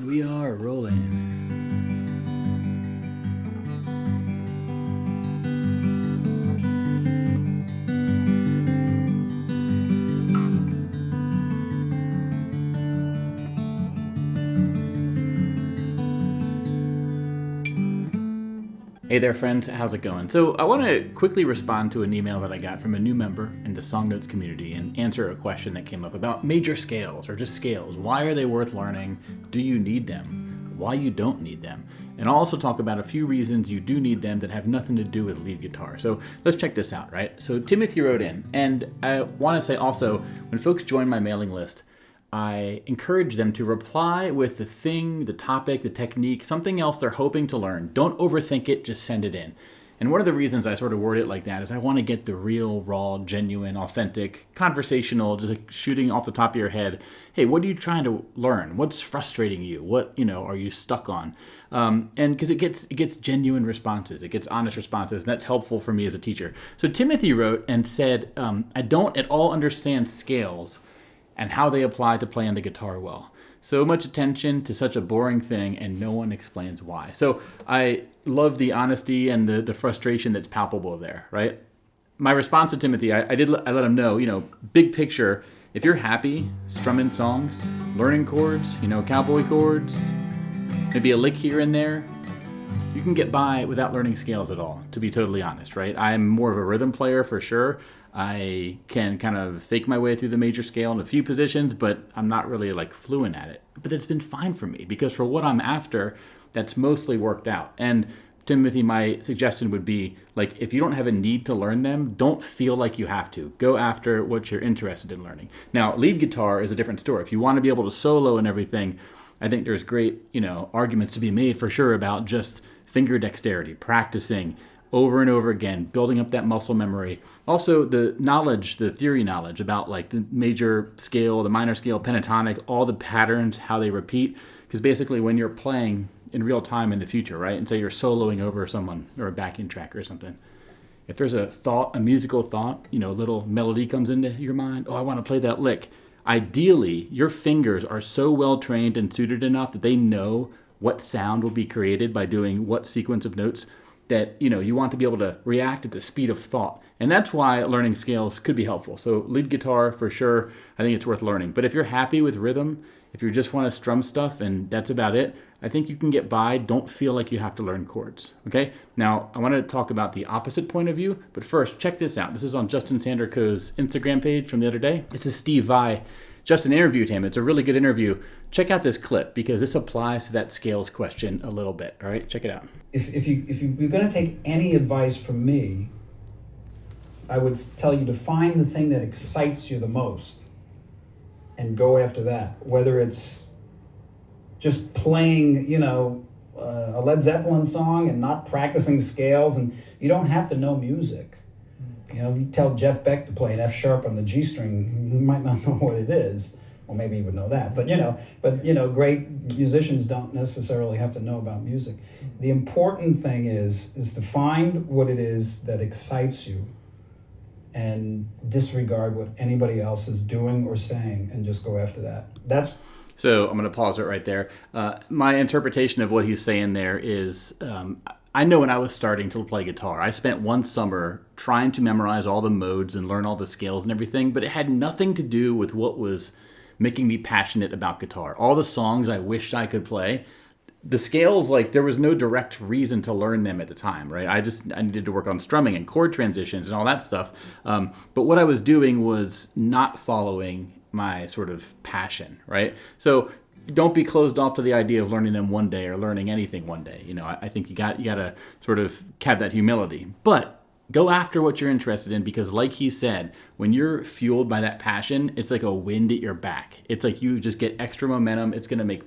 And we are rolling. Hey there, friends. How's it going? So I want to quickly respond to an email that I got from a new member in the Song Notes community and answer a question that came up about major scales or just scales. Why are they worth learning? Do you need them? Why you don't need them? And I'll also talk about a few reasons you do need them that have nothing to do with lead guitar. So let's check this out, right? So Timothy wrote in, and I want to say also, when folks join my mailing list, I encourage them to reply with the thing, the topic, the technique, something else they're hoping to learn. Don't overthink it, just send it in. And one of the reasons I sort of word it like that is I want to get the real, raw, genuine, authentic, conversational, just like shooting off the top of your head. Hey, what are you trying to learn? What's frustrating you? What, are you stuck on? And because it gets genuine responses, it gets honest responses, and that's helpful for me as a teacher. So Timothy wrote and said, I don't at all understand scales and how they apply to playing the guitar well. So much attention to such a boring thing, and no one explains why. So I love the honesty and the frustration that's palpable there, right? My response to Timothy, I let him know, big picture, if you're happy strumming songs, learning chords, cowboy chords, maybe a lick here and there, you can get by without learning scales at all, to be totally honest, right? I'm more of a rhythm player for sure. I can kind of fake my way through the major scale in a few positions, but I'm not really fluent at it. But it's been fine for me because for what I'm after, that's mostly worked out. And Timothy, my suggestion would be if you don't have a need to learn them, don't feel like you have to. Go after what you're interested in learning. Now, lead guitar is a different story. If you want to be able to solo and everything, I think there's great, arguments to be made for sure about just finger dexterity, practicing over and over again, building up that muscle memory. Also, the knowledge, the theory knowledge about the major scale, the minor scale, pentatonic, all the patterns, how they repeat. Because basically when you're playing in real time in the future, right, and say you're soloing over someone or a backing track or something, if there's a thought, a musical thought, a little melody comes into your mind, I want to play that lick. Ideally, your fingers are so well trained and suited enough that they know what sound will be created by doing what sequence of notes that you want to be able to react at the speed of thought. And that's why learning scales could be helpful. So lead guitar, for sure, I think it's worth learning. But if you're happy with rhythm, if you just want to strum stuff and that's about it, I think you can get by. Don't feel like you have to learn chords, okay? Now, I want to talk about the opposite point of view, but first, check this out. This is on Justin Sandercoe's Instagram page from the other day. This is Steve Vai. Justin interviewed him. It's a really good interview. Check out this clip because this applies to that scales question a little bit. All right, check it out. If you're going to take any advice from me, I would tell you to find the thing that excites you the most and go after that. Whether it's just playing, a Led Zeppelin song and not practicing scales, and you don't have to know music. You tell Jeff Beck to play an F sharp on the G string, he might not know what it is. Well, maybe he would know that, but great musicians don't necessarily have to know about music. The important thing is to find what it is that excites you and disregard what anybody else is doing or saying and just go after that. So I'm going to pause it right there. My interpretation of what he's saying there is, I know when I was starting to play guitar, I spent one summer trying to memorize all the modes and learn all the scales and everything, but it had nothing to do with what was making me passionate about guitar. All the songs I wished I could play, the scales, there was no direct reason to learn them at the time, right? I needed to work on strumming and chord transitions and all that stuff. But what I was doing was not following my sort of passion, right? So don't be closed off to the idea of learning them one day or learning anything one day. I think you got to sort of have that humility. But go after what you're interested in because like he said, when you're fueled by that passion, it's like a wind at your back. It's like you just get extra momentum. It's going to make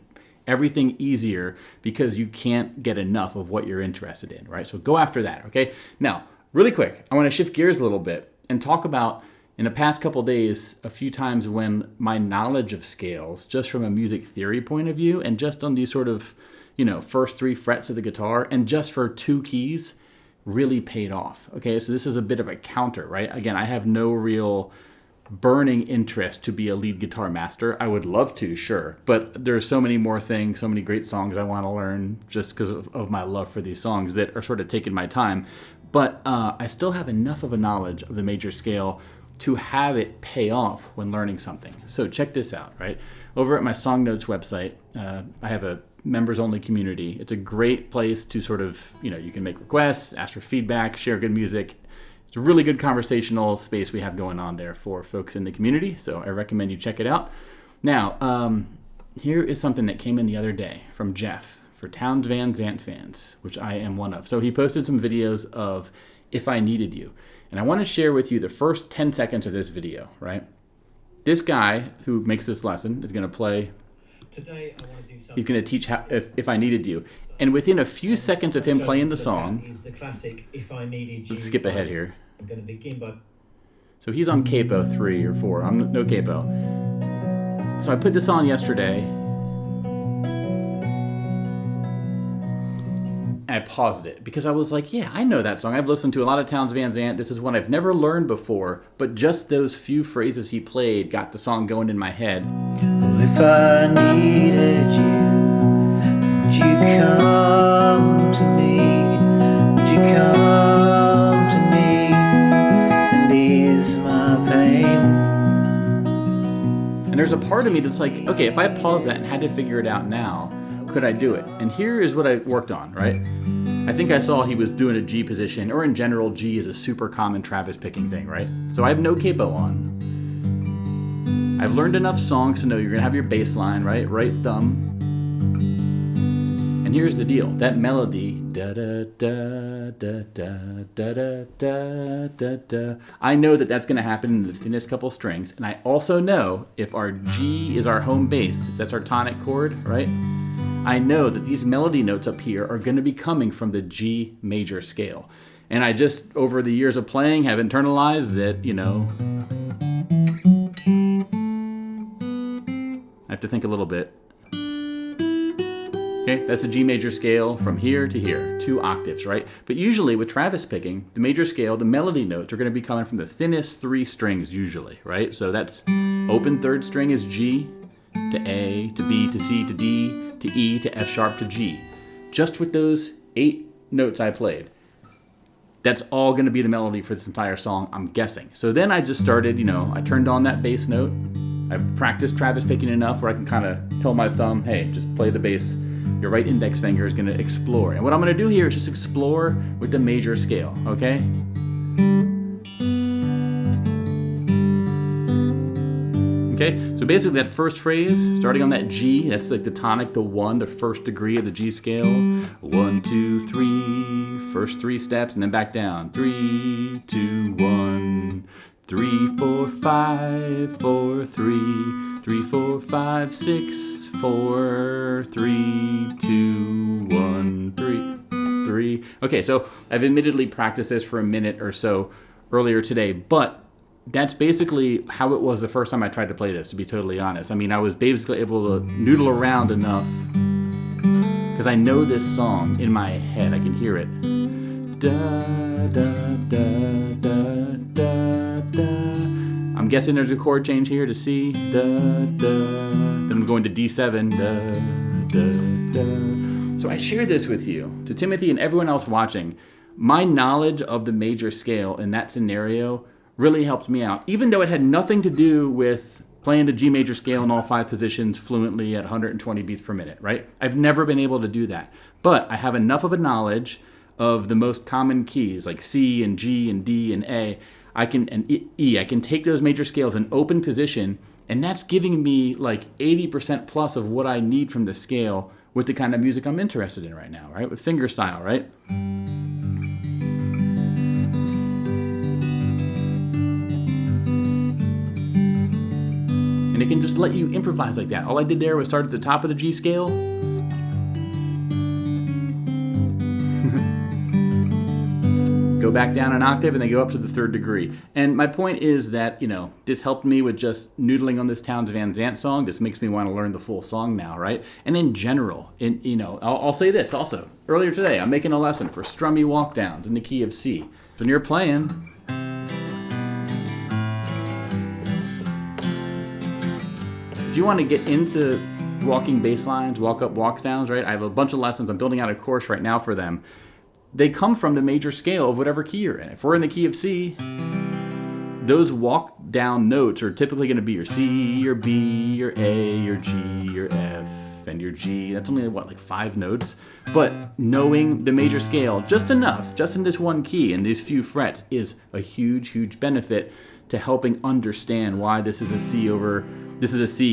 everything easier because you can't get enough of what you're interested in, right? So go after that, okay? Now, really quick, I want to shift gears a little bit and talk about in the past couple days, a few times when my knowledge of scales, just from a music theory point of view, and just on these sort of, first 3 frets of the guitar, and just for 2 keys, really paid off. Okay, so this is a bit of a counter, right? Again, I have no real burning interest to be a lead guitar master. I would love to, sure. But there's so many more things, so many great songs I want to learn just because of my love for these songs that are sort of taking my time. But I still have enough of a knowledge of the major scale to have it pay off when learning something. So check this out, right? Over at my Song Notes website, I have a members-only community. It's a great place to sort of, you can make requests, ask for feedback, share good music. It's a really good conversational space we have going on there for folks in the community, so I recommend you check it out. Now, here is something that came in the other day from Jeff for Townes Van Zandt fans, which I am one of. So he posted some videos of If I Needed You, and I want to share with you the first 10 seconds of this video, right? This guy who makes this lesson is going to play. Today I want to do something. He's going to teach how if I Needed You. And within a few seconds of him playing the song, is the classic If I Needed You. let's skip ahead here. I'm going to begin by. So he's on capo 3 or 4. I'm no capo. So I put this on yesterday. I paused it because I was like, yeah, I know that song. I've listened to a lot of Townes Van Zandt. This is one I've never learned before, but just those few phrases he played got the song going in my head. Well, if I needed you, would you come to me? Would you come to me and ease my pain? And there's a part of me that's like, okay, if I paused that and had to figure it out now, could I do it? And here is what I worked on, right? I think I saw he was doing a G position, or in general, G is a super common Travis picking thing, right? So I have no capo on. I've learned enough songs to know you're gonna have your bass line, right? Right thumb. And here's the deal, that melody, da da da da da da da da da da. I know that that's gonna happen in the thinnest couple strings, and I also know if our G is our home bass, if that's our tonic chord, right? I know that these melody notes up here are going to be coming from the G major scale. And I just, over the years of playing, have internalized that, I have to think a little bit. Okay, that's the G major scale from here to here, 2 octaves, right? But usually with Travis picking, the major scale, the melody notes are going to be coming from the thinnest 3 strings usually, right? So that's open 3rd string is G to A to B to C to D to E to F sharp to G. Just with those 8 notes I played. That's all going to be the melody for this entire song, I'm guessing. So then I just started, I turned on that bass note. I've practiced Travis picking enough where I can kind of tell my thumb, hey, just play the bass. Your right index finger is going to explore. And what I'm going to do here is just explore with the major scale, okay? Okay, so basically that first phrase, starting on that G, that's like the tonic, the 1, the first degree of the G scale. 1, 2, 3, first 3 steps, and then back down. 3, 2, 1, 3, 4, 5, 4, 3, 3, 4, 5, 6, 4, 3, 2, 1, 3, 3. Okay, so I've admittedly practiced this for a minute or so earlier today, but that's basically how it was the first time I tried to play this, to be totally honest. I mean, I was basically able to noodle around enough because I know this song in my head. I can hear it. Da, da, da, da, da, da. I'm guessing there's a chord change here to C. Da, da. Then I'm going to D7. Da, da, da. So I share this with you, to Timothy and everyone else watching. My knowledge of the major scale in that scenario really helped me out, even though it had nothing to do with playing the G major scale in all 5 positions fluently at 120 beats per minute, right? I've never been able to do that. But I have enough of a knowledge of the most common keys, like C and G and D and A, and E. I can take those major scales in open position, and that's giving me like 80% plus of what I need from the scale with the kind of music I'm interested in right now, right? With fingerstyle, right? And it can just let you improvise like that. All I did there was start at the top of the G scale. Go back down an octave and then go up to the 3rd degree. And my point is that, this helped me with just noodling on this Townes Van Zandt song. This makes me want to learn the full song now, right? And in general, I'll say this also. Earlier today, I'm making a lesson for strummy walk downs in the key of C. When you're playing, you want to get into walking bass lines, walk up, walk downs, right? I have a bunch of lessons. I'm building out a course right now for them. They come from the major scale of whatever key you're in. If we're in the key of C, those walk down notes are typically going to be your C, your B, your A, your G, your F, and your G. That's only like 5 notes. But knowing the major scale just enough, just in this one key and these few frets, is a huge, huge benefit to helping understand why this is a C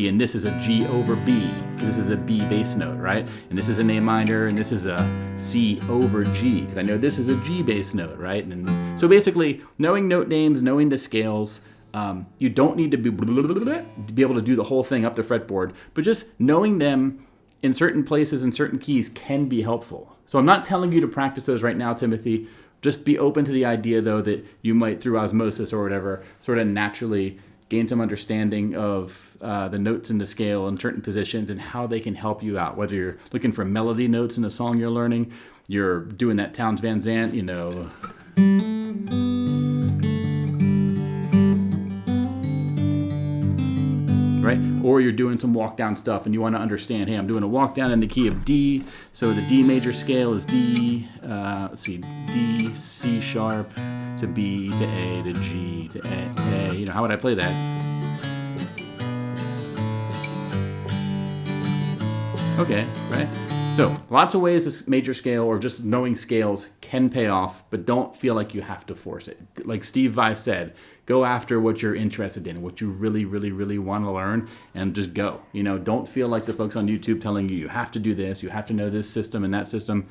and this is a G over B, because this is a B bass note, right? And this is an A minor and this is a C over G, because I know this is a G bass note, right? And so basically, knowing note names, knowing the scales, you don't need to be able to do the whole thing up the fretboard, but just knowing them in certain places and certain keys can be helpful. So I'm not telling you to practice those right now, Timothy. Just be open to the idea, though, that you might, through osmosis or whatever, sort of naturally gain some understanding of the notes in the scale in certain positions and how they can help you out. Whether you're looking for melody notes in a song you're learning, you're doing that Townes Van Zandt, right? Or you're doing some walk down stuff and you want to understand, hey, I'm doing a walk down in the key of D, so the D major scale is D, D, C sharp, to B, to A, to G, to A. How would I play that? Okay, right? So lots of ways this major scale or just knowing scales can pay off, but don't feel like you have to force it. Like Steve Vai said, go after what you're interested in, what you really, really, really want to learn, and just go. Don't feel like the folks on YouTube telling you have to do this, you have to know this system and that system.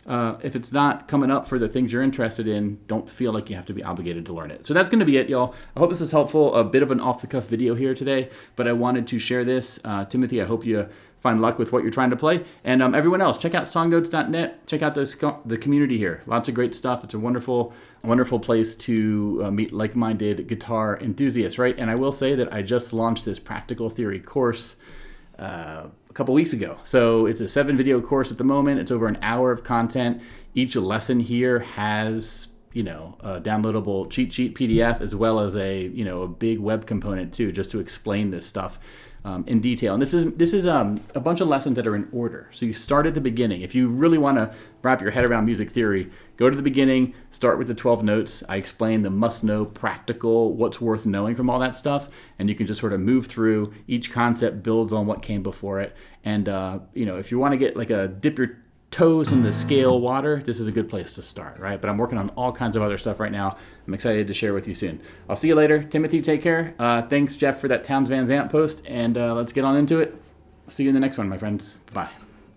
If it's not coming up for the things you're interested in, don't feel like you have to be obligated to learn it. So that's going to be it, y'all. I hope this is helpful. A bit of an off-the-cuff video here today, but I wanted to share this. Timothy, I hope you find luck with what you're trying to play. And everyone else, check out songnotes.net. Check out the community here. Lots of great stuff. It's a wonderful, wonderful place to meet like-minded guitar enthusiasts, right? And I will say that I just launched this practical theory course a couple weeks ago. So it's a 7-video course at the moment. It's over an hour of content. Each lesson here has a downloadable cheat sheet PDF, as well as a big web component too, just to explain this stuff in detail. And this is a bunch of lessons that are in order. So you start at the beginning. If you really want to wrap your head around music theory, go to the beginning, start with the 12 notes. I explain the must-know, practical, what's worth knowing from all that stuff, and you can just sort of move through. Each concept builds on what came before it. And if you want to get like a dip your toes in the scale water, this is a good place to start, right? But I'm working on all kinds of other stuff right now. I'm excited to share with you soon. I'll see you later. Timothy, take care. Thanks, Jeff, for that Townes Van Zandt post, and let's get on into it. See you in the next one, my friends. Bye.